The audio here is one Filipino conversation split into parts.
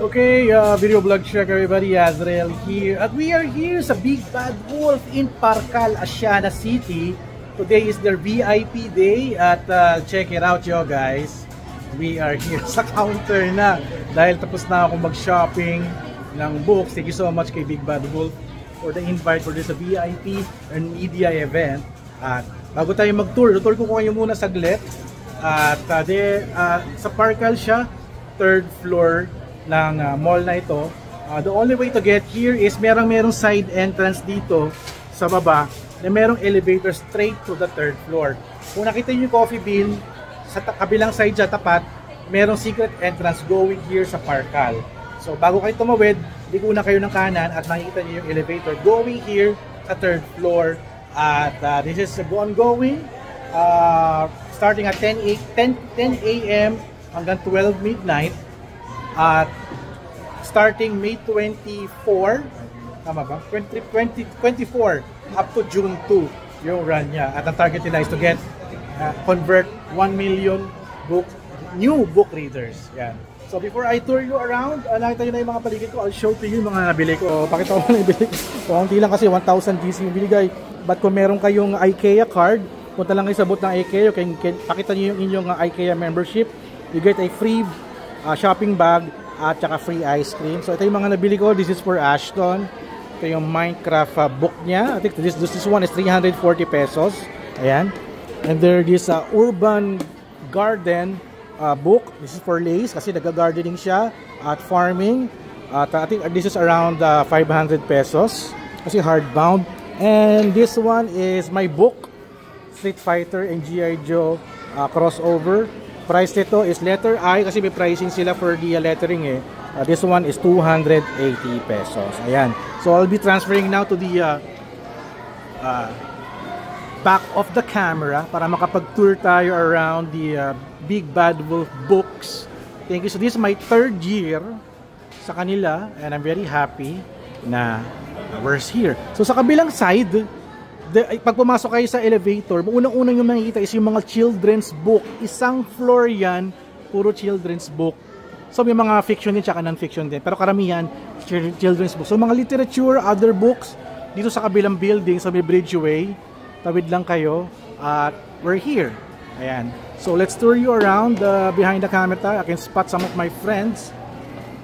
Okay, video vlog check everybody, Azrael here. At we are here sa Big Bad Wolf in Parcal, Asiana City. Today is their VIP day at check it out yo guys. We are here sa counter na dahil tapos na ako mag-shopping ng books. Thank you so much kay Big Bad Wolf for the invite for this VIP and media event. At bago tayo mag-tour, tour ko kayo muna saglit. At sa Parcal siya, 3rd floor ng mall na ito. The only way to get here is merong side entrance dito sa baba na merong elevator straight to the 3rd floor. Kung nakita niyo yung Coffee Bean sa kabilang side siya tapat, merong secret entrance going here sa Parcal. So bago kayo tumawid, ligo na kayo ng kanan at makikita niyo yung elevator going here sa 3rd floor. At this is ongoing starting at 10 a.m. hanggang 12 midnight. At starting May 24, tama ba? 24 up to June 2 yung run niya. At ang target nila is to convert 1 million new book readers. Yan. So before I tour you around, nakita nyo na yung mga paligid ko, I'll show to you yung mga nabili ko. Pakita ko na nabili ko. Kaunti lang kasi 1,000 GC yung binigay. But kung meron kayong IKEA card, punta lang kayo sa booth ng IKEA, pakita nyo yung inyong IKEA membership, you get a free shopping bag at saka free ice cream. So ito yung mga nabili ko. This is for Ashton. Ito yung Minecraft book niya. I think this one is 340 pesos. Ayan. And there is Urban Garden book. This is for Lace kasi nag-gardening siya at farming. I think this is around 500 pesos kasi hardbound. And this one is my book, Street Fighter and G.I. Joe crossover. Price nito is letter I kasi may pricing sila for the lettering eh. This one is 280 pesos. Ayan. So I'll be transferring now to the back of the camera para makapag-tour tayo around the Big Bad Wolf books. Thank you. So this is my 3rd year sa kanila and I'm very happy na we're here. So sa kabilang side, pag pumasok kayo sa elevator, unang-unang yung makikita is yung mga children's book. Isang floor yan, puro children's book. So may mga fiction din, tsaka non-fiction din. Pero karamihan, children's book. So mga literature, other books, dito sa kabilang building, sa may Bridgeway, tawid lang kayo, at we're here. Ayan. So let's tour you around behind the camera. I can spot some of my friends.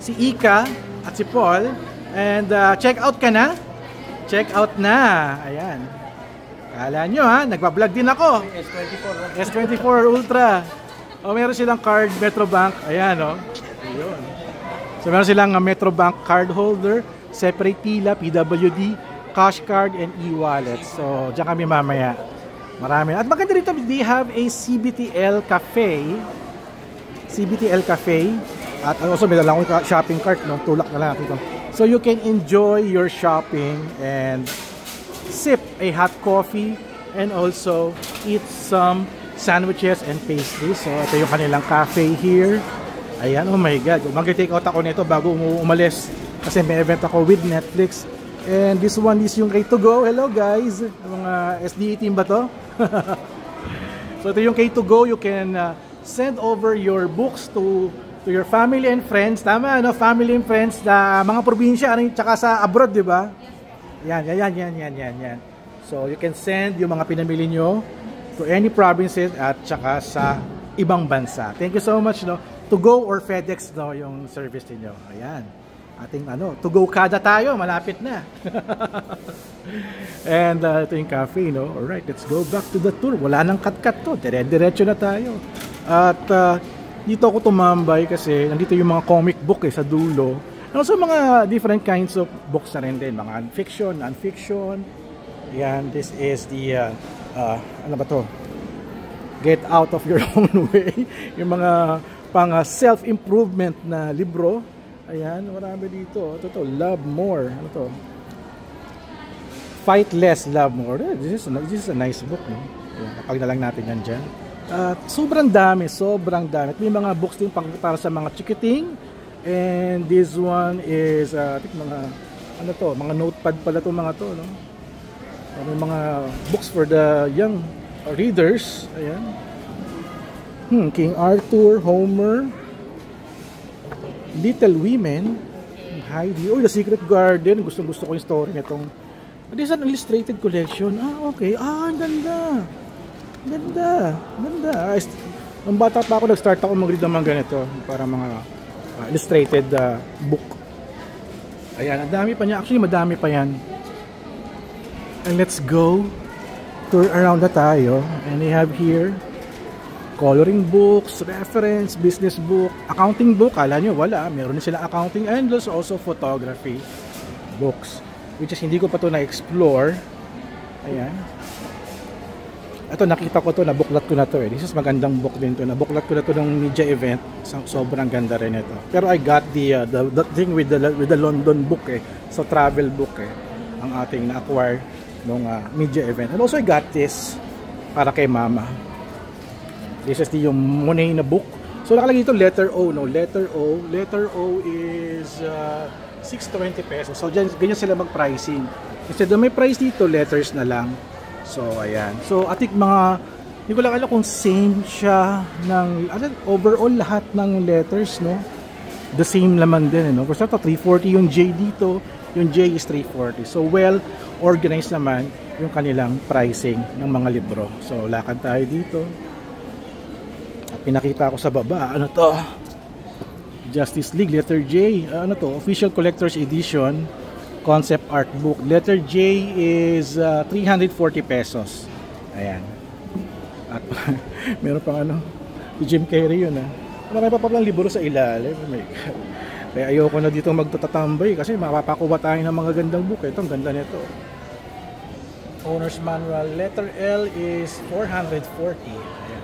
Si Ika at si Paul. And check out ka na? Check out na. Ayan. Kala nyo ha, nagbablog din ako. S24 Ultra. O meron silang card, Metrobank. Ayan o. Ayun. So meron silang Metrobank card holder, separate pila, PWD, cash card, and e-wallet. So dyan kami mamaya. Marami. At maganda rito, they have a CBTL Cafe. CBTL Cafe. At also may dalang akong shopping cart. No? Tulak na lang natin ito. So you can enjoy your shopping and sip a hot coffee and also eat some sandwiches and pastries. So ito yung kanilang cafe here. Ayan, oh my god, mag-take out ako nito bago umalis kasi may event ako with Netflix. And this one is yung K2Go. Hello guys, mga SDE team ba to? So ito yung K2Go. You can send over your books to your family and friends. Tama, no? Family and friends na mga probinsya tsaka sa abroad, di ba? Yan. So you can send yung mga pinamili nyo to any provinces at saka sa ibang bansa. Thank you so much, no? To Go or FedEx, no, yung service niyo. Ayan. Ating To Go kada tayo, malapit na. And ito yung cafe, no? Alright, let's go back to the tour. Wala nang cut-cut to. Dire-diretso na tayo. At dito ako tumambay kasi nandito yung mga comic book sa dulo. And also mga different kinds of books na rin din. Mga fiction, non-fiction. Yan, this is the, ano ba to? Get Out of Your Own Way. Yung mga pang self-improvement na libro. Ayan, marami dito. Ito to, Love More. Ano to? Fight Less, Love More. This is a nice book, no? Ayan, kapag na lang natin yan dyan. Sobrang dami. May mga books din para sa mga chikiting. And this one is I think mga notepad pala to mga to, no? May mga books for the young readers. Ayan. King Arthur, Homer. Little Women, Heidi, oh, The Secret Garden, gusto ko yung story nitong. This is an illustrated collection. Ah, okay. Ah, ang ganda. Ganda. Nung bata pa ako, nag-start ako mag-read ng mga ganito para mga illustrated book. Ayan, ang dami pa niya. Actually, madami pa yan. And let's go. Tour around na tayo. And they have here coloring books, reference, business book, accounting book. Kala nyo, wala. Meron sila accounting and there's also photography books. Which is hindi ko pa ito na-explore. Ayan. Ito, nakita ko to, nabuklat ko na to eh. This is magandang book din to. Nabuklat ko na to ng media event. Sobrang ganda rin ito. Pero I got the thing with the London book eh. So travel book eh. Ang ating na-acquire nung media event. And also I got this para kay mama. This is yung Monet na book. So nakalagay ito letter O, no? Letter O. Letter O is 620 pesos. So ganyan sila mag-pricing. Instead may price dito, letters na lang. So ayan. So I think hindi ko lang alam kung same siya ng overall lahat ng letters, no? The same naman din, no? Kasi ito 340 yung J dito, yung J is 340. So well organized naman yung kanilang pricing ng mga libro. So lakad tayo dito. At pinakita ko sa baba, ano to? Justice League letter J. Ano to? Official Collector's Edition. Concept art book. Letter J is 340 pesos. Ayan. At meron pang ano, si Jim Carrey yun Marami pa palang libro sa ilalim. Oh my God. Kaya ayoko na dito magtatatambay kasi mapapakuha tayo ng mga gandang book. Ito, ang ganda nito. Owner's Manual. Letter L is 440. Ayan.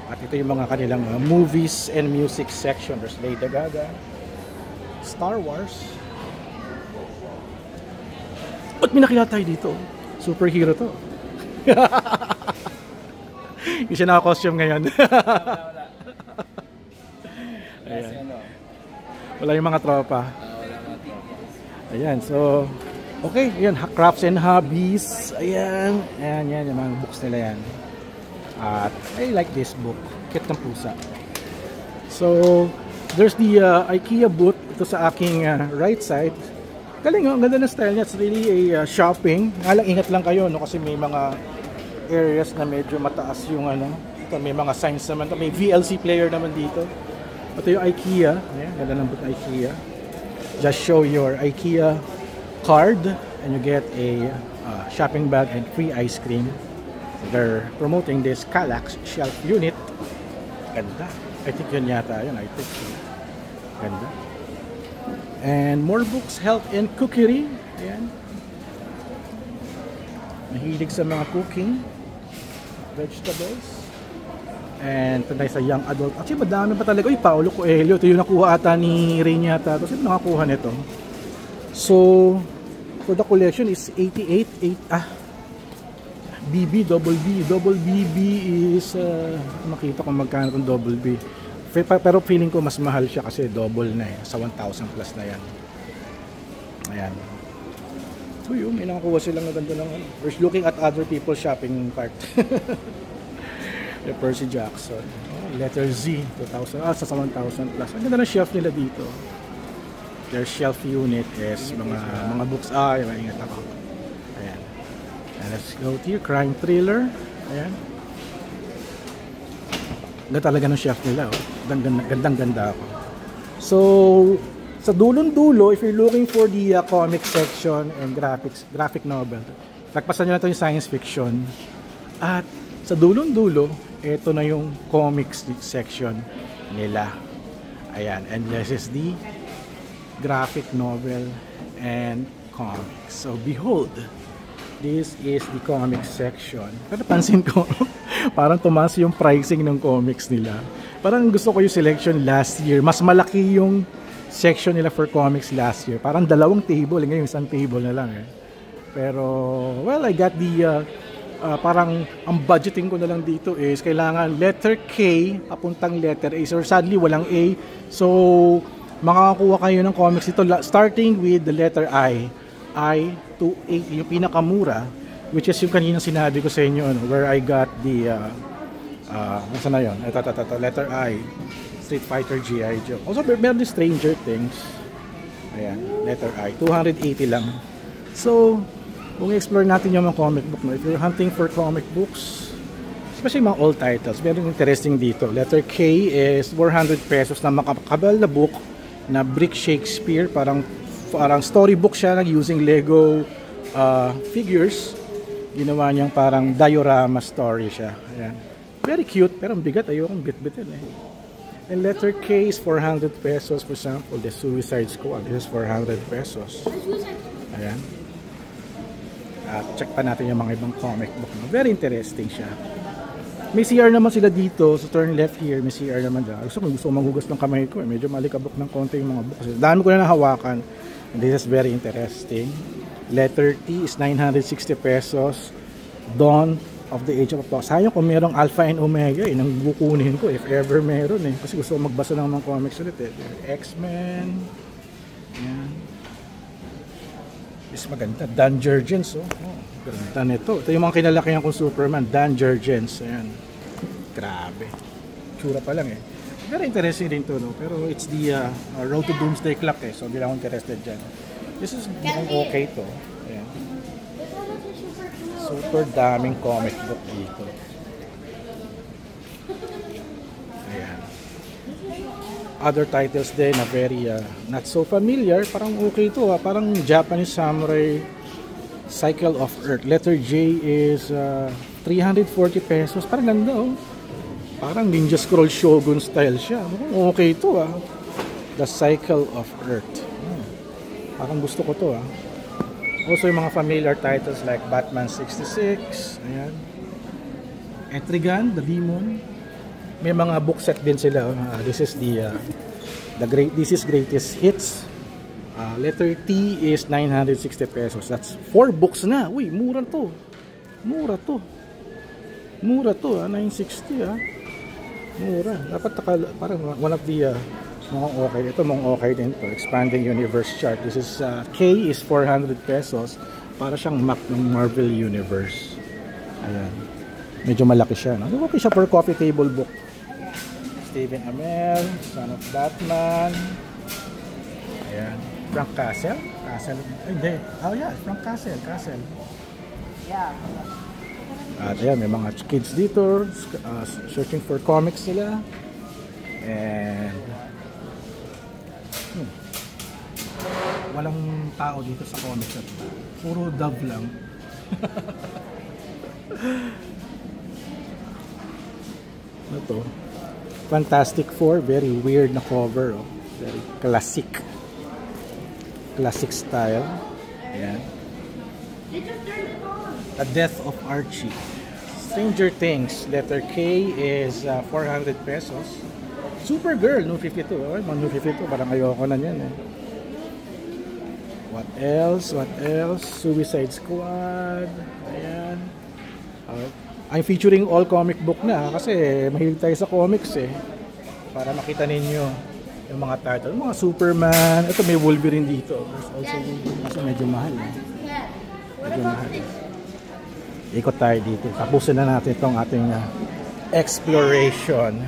At ito yung mga kanilang movies and music section. There's Lady Gaga. Star Wars. At may nakilala tayo dito. Superhero to. Yung siya naka-costume ngayon. Ayan. Wala yung mga tropa. Ayan, so okay, ayan, crafts and hobbies. Ayan, yan, yung mga books nila yan. At I like this book. Kit ng pusa. So there's the IKEA booth. Ito sa aking right side. Galing, ang ganda ng style niya. It's really a shopping. Ingat lang kayo, no? Kasi may mga areas na medyo mataas yung ito, may mga signs naman. May VLC player naman dito. Ito yung IKEA. Ayan, ganda ng book IKEA. Just show your IKEA card and you get a shopping bag and free ice cream. They're promoting this Kallax shelf unit. Ganda. I think yun yata yun. I think ganda. And more books, health and cookery. Ayan. Mahilig sa mga cooking. Vegetables. And ito na sa young adult. Actually, madami pa talaga. Uy, Paulo Coelho. Ito yung nakuha ata ni Rain yata. Ito sino nakakuha nito? So, for the collection is 88. BB, double B. Double BB is, makita ko magkano itong double B. Pero feeling ko mas mahal siya kasi double na sa 1,000 plus na yan. Ayan. Uy, may nakakuha silang maganda ng we're looking at other people's shopping cart. Percy Jackson. Letter Z, 2,000. Sa 1,000 plus. Ang ganda ng shelf nila dito. Their shelf unit is mga books. Maingat ako. Ayan. And let's go to your crime thriller. Ayan. Ganda talaga ng shelf nila. Gandang-ganda ako. So, sa dulong-dulo, if you're looking for the comic section and graphic novel, nagpasan nyo na ito yung science fiction. At sa dulong-dulo, ito na yung comics section nila. Ayan. And this is the graphic novel and comics. So, behold, this is the comics section. Pero pansin ko, parang tumaas yung pricing ng comics nila. Parang gusto ko yung selection last year. Mas malaki yung section nila for comics last year. Parang dalawang table. Ngayon, isang table na lang Pero, well, I got the parang ang budgeting ko na lang dito is kailangan letter K papuntang letter A. So, sadly, walang A. So, makakakuha kayo ng comics dito starting with the letter I to 8, yung pinakamura, which is yung kanina sinabi ko sa inyo, where I got the nasa na yun? Ito, letter I. Street Fighter G.I. Joe. Also, meron din Stranger Things. Ayan, letter I. 280 lang. So, kung i-explore natin yung mga comic book, no? If you're hunting for comic books, especially mga old titles, very interesting dito. Letter K is 400 pesos na makakabal na book na Brick Shakespeare. Parang storybook siya using Lego figures. Ginawa niyang parang diorama story siya. Ayan. Very cute, pero ang bigat. Ayokong bit-bitin eh. And letter K is 400 pesos. For example, the Suicide Squad. This is 400 pesos. Ayan. Check pa natin yung mga ibang comic book. Very interesting siya. May CR naman sila dito. So turn left here, may CR naman dyan. Gusto ko maghugas ng kamay ko. Medyo malikabok ng konti yung mga books. Dami ko na nahawakan. And this is very interesting. Letter T is 960 pesos. Dawn of the Age of Apocalypse. Sayang kung merong Alpha and Omega. Nang bukunin ko if ever meron eh. Kasi gusto ko magbasa ng mga comics ulit eh. X-Men. Ayan. Is maganda. Dan Jurgens. Oh, ganda nito. Ito yung mga kinalakihan kong Superman. Dan Jurgens. Ayan. Grabe. Tsura pa lang eh. Very interesting din to, no? Pero it's the Road to Doomsday Clock eh. So hindi lang ako interested dyan. This is okay to. Ayan. Super daming comic book dito. Ayan. Other titles din na very not so familiar. Parang okay to ha. Parang Japanese Samurai Cycle of Earth. Letter J is 340 pesos. Parang ganda oh. Parang Ninja Scroll Shogun style siya. Okay to ha. The Cycle of Earth. Parang gusto ko to ah. Also yung mga familiar titles like Batman 66, ayan. Etrigan, The Demon. May mga book set din sila. This is this is Greatest Hits. Letter T is 960 pesos. That's 4 books na. Uy, mura to. Mura to. Mura to, 960 ah. Mura. Dapat parang one of the mga okay. Ito mga okay din to. Expanding Universe chart. This is K is 400 pesos. Para siyang map ng Marvel Universe. Ayan. Medyo malaki siya. No? Okay siya for coffee table book. Stephen Amell, Son of Batman. Ayan. Frank Castle. Castle. Ay, hindi. Oh yeah, Frank Castle. Castle. Yeah. At ayan, may mga kids dito. Searching for comics sila. And walang tao dito sa comic shop. Puro dove lang. Ano to? Fantastic Four. Very weird na cover. Oh. Very classic. Classic style. Ayan. The Death of Archie. Stranger Things. Letter K is 400 pesos. Supergirl, no 52. Oh, no 52. Parang ayoko na yan eh. What else? What else? Suicide Squad. Ayan. I'm featuring all comic book na kasi mahilig tayo sa comics eh. Para makita ninyo yung mga title. Mga Superman. Ito may Wolverine dito. There's also Wolverine. Kasi medyo mahal eh. Medyo mahal. Ikot tayo dito. Tapusin na natin itong ating exploration.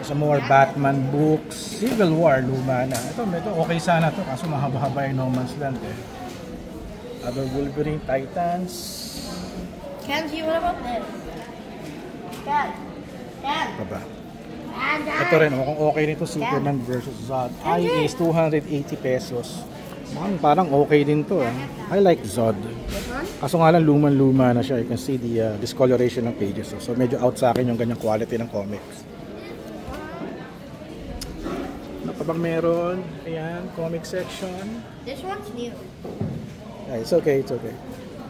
Sa more Batman books, Civil War, luma na. Ito okay sana to kaso mahaba-haba yung No Man's Land eh. Other Wolverine Titans. Kenji, what about this? Dad. Baba. Ito rin, kung okay nito Superman versus Zod. I is 280 pesos. Parang okay din to eh. I like Zod. Kaso nga lang luman-luma na siya. You can see the discoloration ng pages. So medyo out sa akin yung ganyang quality ng comics. Kapag meron, ayan, comic section. This one's new. Yeah, it's okay, it's okay.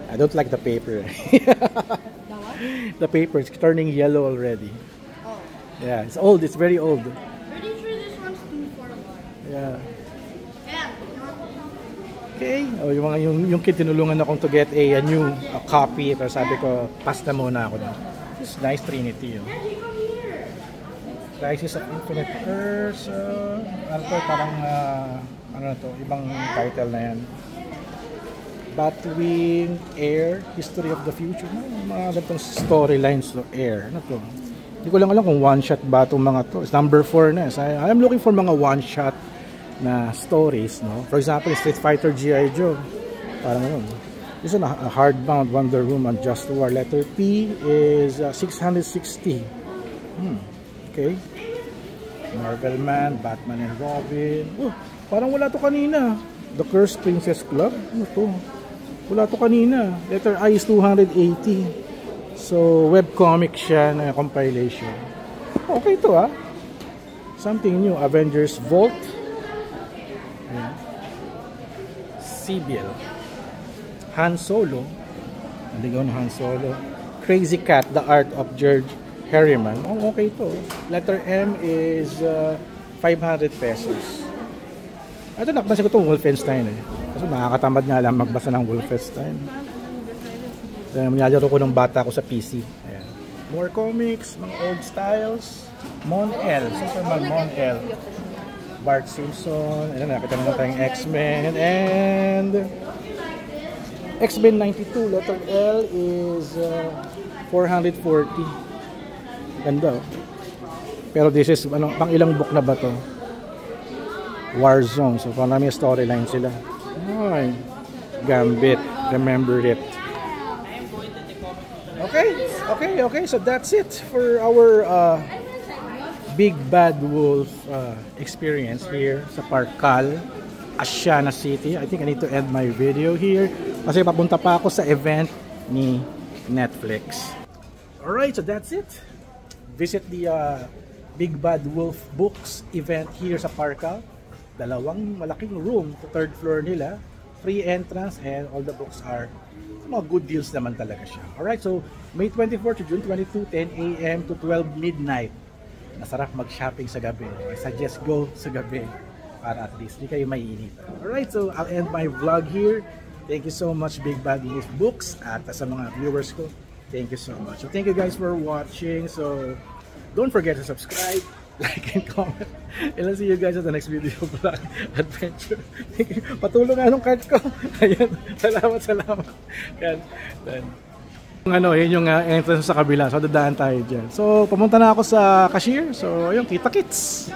I don't like the paper. The what? The paper is turning yellow already. Oh. Yeah, it's old, it's very old. Pretty sure this one's too for a while. Yeah. Yeah. Okay. Oh, yung kid tinulungan akong to get a new copy. Pero sabi ko, pass na muna ako na. It's nice Trinity. Oh. Kenji, come here. Crisis of Infinite Earths. Ano to, parang ano na to, ibang title na yan. Batwing, Air, History of the Future. Mga ganitong storylines to Air. Ano to? Hindi ko lang alam kung one-shot ba itong mga to. It's number 4 na. So I'm looking for mga one-shot na stories, no? For example, Street Fighter G.I. Joe. Parang yun. This is a hardbound Wonder Woman Just War. Letter P is 660. Okay. Marvel Man, Batman and Robin. Oh, parang wala to kanina. The Cursed Princess Club. Ano to? Wala to kanina. Letter I is 280. So, webcomic siya na compilation. Okay to ah. Something new. Avengers Vault. Ayan. Sibyl. Han Solo. Naligaw na Han Solo. Crazy Cat, The Art of George Harriman. Oh, okay to. Letter M is 500 pesos. Ito, nakabasa ko ito, Wolfenstein eh. Kasi nakakatamad nga lang magbasa ng Wolfenstein. Nilalaro ko ng bata ko sa PC. Ayan. More comics, mga old styles. Mon-El, Superman Mon-El. Bart Simpson. Ayan, nakita naman tayong X-Men. And X-Men 92, letter L is 440. Ganda. Pero this is, ano, pang ilang book na ba to? Warzone. So, parang may storyline sila. Ay, Gambit. Remember it. Okay. So that's it for our Big Bad Wolf experience here sa Parkal, Asiana City. I think I need to end my video here kasi papunta pa ako sa event ni Netflix. Alright, so that's it. Visit the Big Bad Wolf Books event here sa Parkal. Dalawang malaking room sa 3rd floor nila. Free entrance and all the books are mga good deals naman talaga siya. Alright, so May 24 to June 22, 10 a.m. to 12 midnight. Masarap mag-shopping sa gabi. I suggest go sa gabi para at least di kayo maiinitan. Alright, so I'll end my vlog here. Thank you so much, Big Bad Wolf Books. At sa mga viewers ko, thank you so much. So thank you guys for watching. So don't forget to subscribe, like, and comment. And I'll see you guys at the next video vlog adventure. Patulong nga nung card ko. Ayan, salamat. Yan. Then, ano, yun yung entrance sa kabila. So dadaan tayo dyan. So pumunta na ako sa cashier. So ayun, kita kits.